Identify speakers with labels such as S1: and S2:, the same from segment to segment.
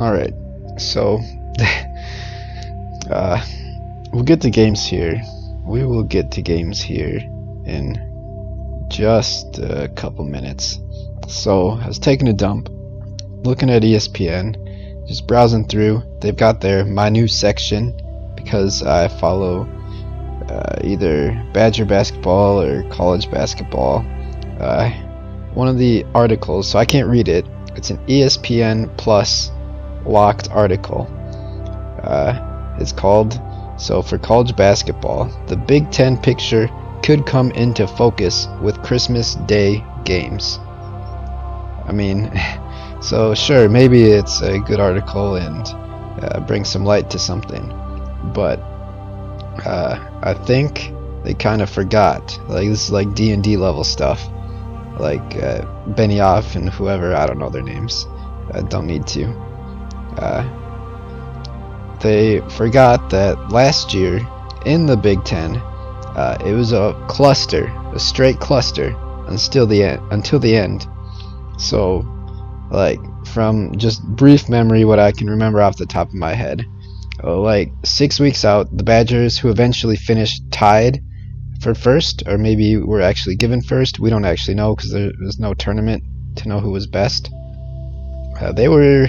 S1: Alright, so we'll get to games here. We will get to games here in just a couple minutes. So I was taking a dump, looking at ESPN, just browsing through. They've got their My News section because I follow either Badger basketball or college basketball. One of the articles, so I can't read it, it's an ESPN Plus locked article. It's called, so for college basketball, the Big Ten picture could come into focus with Christmas Day games. I mean, so sure, maybe it's a good article and brings some light to something, but I think they kind of forgot. Like, this is like D&D level stuff. Like Benioff and whoever, I don't know their names. I don't need to. They forgot that last year in the Big Ten, it was a cluster, a straight cluster, until the end. So, like, from just brief memory, what I can remember off the top of my head, like 6 weeks out, the Badgers, who eventually finished tied for first, or maybe were actually given first, we don't actually know because there was no tournament to know who was best. They were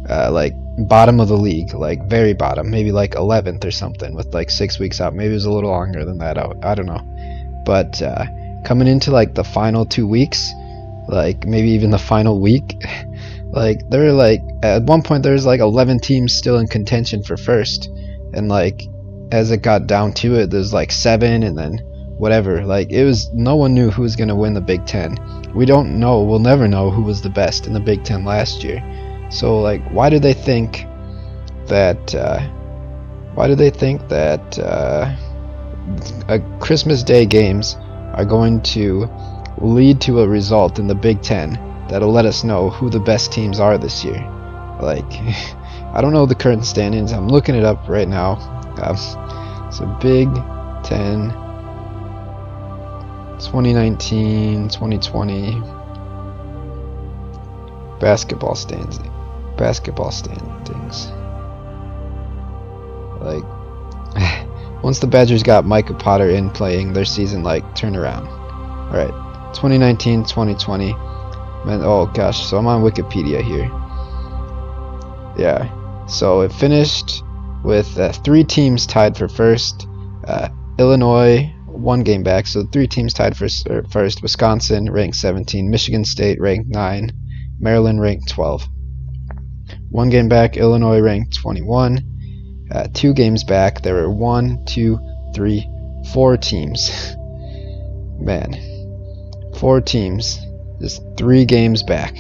S1: like bottom of the league, like very bottom, maybe like 11th or something, with like 6 weeks out. Maybe it was a little longer than that, I don't know. But coming into like the final 2 weeks, like maybe even the final week, like there were like at one point there was like 11 teams still in contention for first, and like as it got down to it, there's like 7, and then whatever. Like, it was, no one knew who was gonna win the Big Ten. We don't know, we'll never know who was the best in the Big Ten last year. So like, why do they think that Christmas Day games are going to lead to a result in the Big Ten that'll let us know who the best teams are this year? Like, I don't know the current standings. I'm looking it up right now. So Big Ten 2019, 2020 basketball standings. Like, once the Badgers got Micah Potter in playing, their season like turned around. Alright, 2019, 2020. Man, oh gosh, so I'm on Wikipedia here. Yeah, so it finished with 3 teams tied for first. Illinois 1 game back, so 3 teams tied for first. Wisconsin ranked 17, Michigan State ranked 9, Maryland ranked 12. 1 game back, Illinois ranked 21. 2 games back, there were 1, 2, 3, 4 teams. Man, 4 teams, just 3 games back.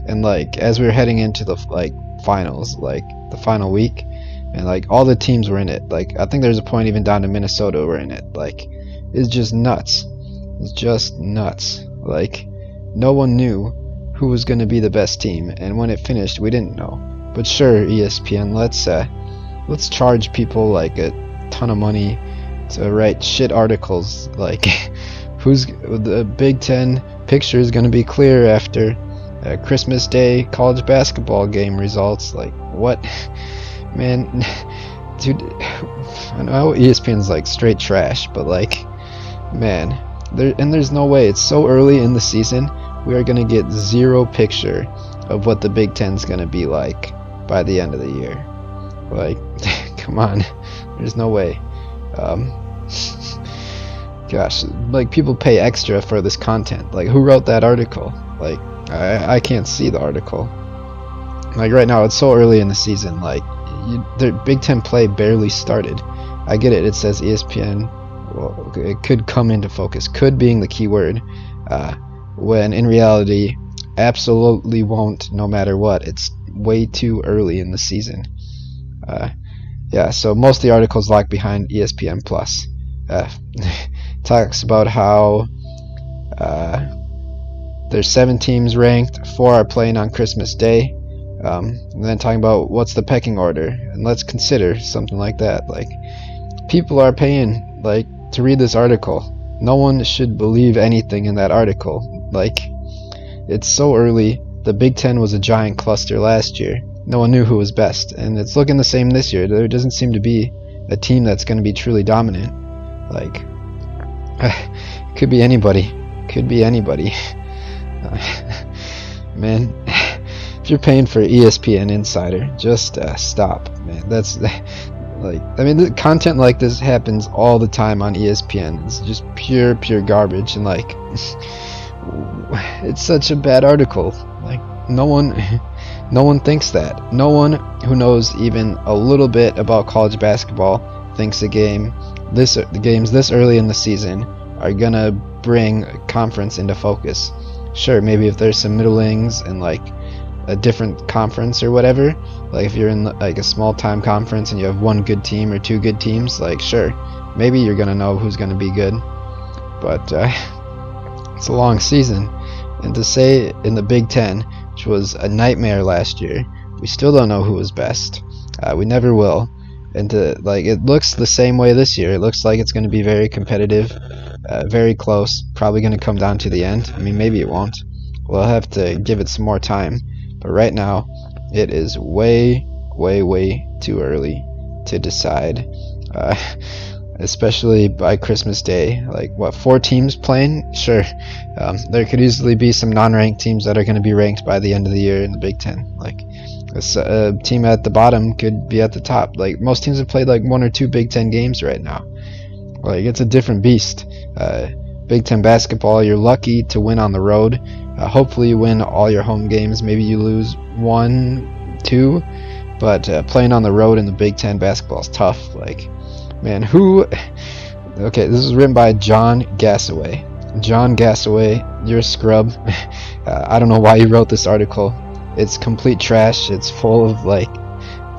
S1: And like, as we were heading into the like finals, like the final week, and like all the teams were in it. Like, I think there's a point even down to Minnesota were in it. Like, it's just nuts. It's just nuts. Like, no one knew who was going to be the best team, and when it finished, we didn't know. But sure, ESPN, let's charge people like a ton of money to write shit articles. Like, who's the Big Ten picture is going to be clear after Christmas Day college basketball game results. Like, what? Man, dude, I know ESPN's like straight trash, but like, man, there's no way. It's so early in the season, we are gonna get zero picture of what the Big Ten's gonna be like by the end of the year. Like, come on, there's no way. Gosh, like, people pay extra for this content. Like, who wrote that article? Like, I can't see the article. Like, right now, it's so early in the season. Like, the Big Ten play barely started. I get it. It says ESPN. Well, it could come into focus. Could being the key word. When in reality, absolutely won't. No matter what. It's way too early in the season. Yeah. So most of the articles locked behind ESPN Plus. Talks about how there's 7 teams ranked. 4 are playing on Christmas Day. And then talking about what's the pecking order, and let's consider something like that. Like, people are paying like to read this article. No one should believe anything in that article. Like, it's so early. The Big Ten was a giant cluster last year. no one knew who was best, and it's looking the same this year. There doesn't seem to be a team that's going to be truly dominant. Like, it could be anybody. Could be anybody. Man, if you're paying for ESPN Insider, just stop, man. That's like, I mean, content like this happens all the time on ESPN. It's just pure garbage, and like, it's such a bad article. Like, no one thinks that. No one who knows even a little bit about college basketball thinks the games this early in the season are gonna bring conference into focus. Sure, maybe if there's some middlings and like a different conference or whatever, like if you're in like a small time conference and you have one good team or two good teams, like sure, maybe you're gonna know who's gonna be good. But it's a long season, and to say in the Big Ten, which was a nightmare last year, we still don't know who was best. We never will. And it looks the same way this year. It looks like it's going to be very competitive, very close, probably going to come down to the end. I mean, maybe it won't. We'll have to give it some more time. But right now, it is way too early to decide. Especially by Christmas Day. Like, what, 4 teams playing? Sure. There could easily be some non-ranked teams that are going to be ranked by the end of the year in the Big Ten. Like, a team at the bottom could be at the top. Like, most teams have played like 1 or 2 Big Ten games right now. Like, it's a different beast. Big Ten basketball, you're lucky to win on the road. Hopefully you win all your home games. Maybe you lose 1, 2. But playing on the road in the Big Ten basketball is tough. Like, man, okay, this is written by John Gassaway. John Gassaway, you're a scrub. I don't know why you wrote this article. It's complete trash. It's full of like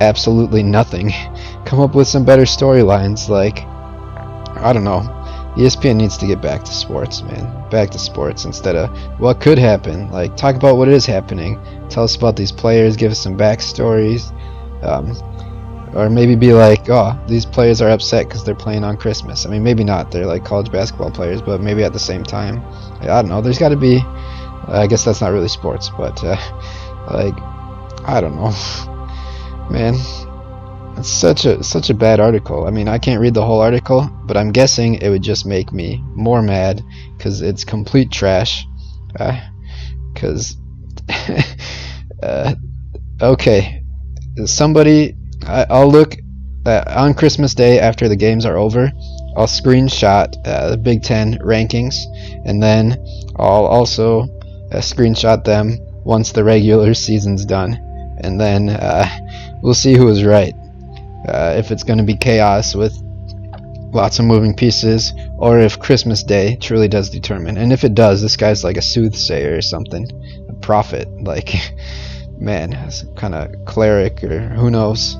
S1: absolutely nothing. Come up with some better storylines. Like, I don't know. ESPN needs to get back to sports, man. Back to sports instead of what could happen. Like, talk about what is happening. Tell us about these players. Give us some backstories. Or maybe be like, oh, these players are upset because they're playing on Christmas. I mean, maybe not. They're like college basketball players, but maybe at the same time. I don't know. There's got to be. I guess that's not really sports, but like, I don't know, man. It's such a bad article. I mean, I can't read the whole article, but I'm guessing it would just make me more mad because it's complete trash. Because okay, somebody. I'll look on Christmas Day after the games are over. I'll screenshot the Big Ten rankings, and then I'll also screenshot them once the regular season's done, and then we'll see who was right. If it's going to be chaos with lots of moving pieces, or if Christmas Day truly does determine. And if it does, this guy's like a soothsayer or something, a prophet, like, man, some kind of cleric or who knows.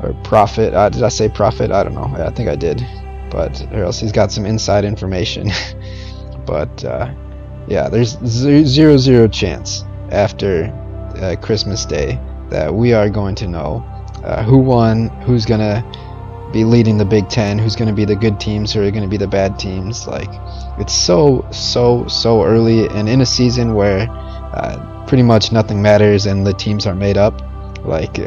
S1: Or prophet. Did I say prophet? I don't know. I think I did. But or else he's got some inside information. But yeah, there's zero chance after Christmas Day that we are going to know who won, who's gonna be leading the Big Ten, who's gonna be the good teams, who are gonna be the bad teams. Like, it's so early, and in a season where pretty much nothing matters and the teams are made up. Like,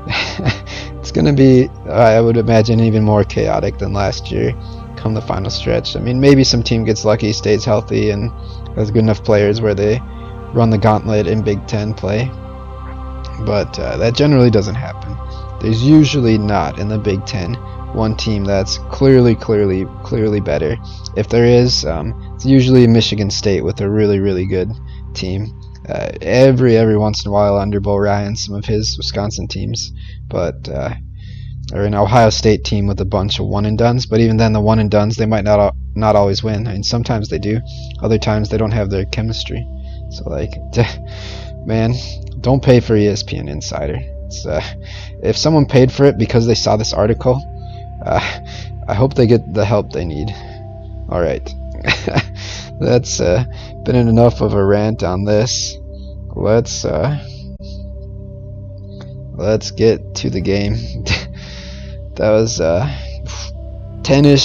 S1: it's gonna be, I would imagine, even more chaotic than last year come the final stretch. I mean, maybe some team gets lucky, stays healthy, and has good enough players where they run the gauntlet in Big Ten play. But that generally doesn't happen. There's usually not in the Big Ten one team that's clearly better. If there is, it's usually Michigan State with a really good team. Every once in a while under Bo Ryan, some of his Wisconsin teams, but or an Ohio State team with a bunch of one and dones. But even then, the one and dones, they might not always win. I mean, sometimes they do. Other times they don't have their chemistry. So like, man, don't pay for ESPN Insider. It's, if someone paid for it because they saw this article, I hope they get the help they need. All right. That's been enough of a rant on this. Let's get to the game. That was 10-ish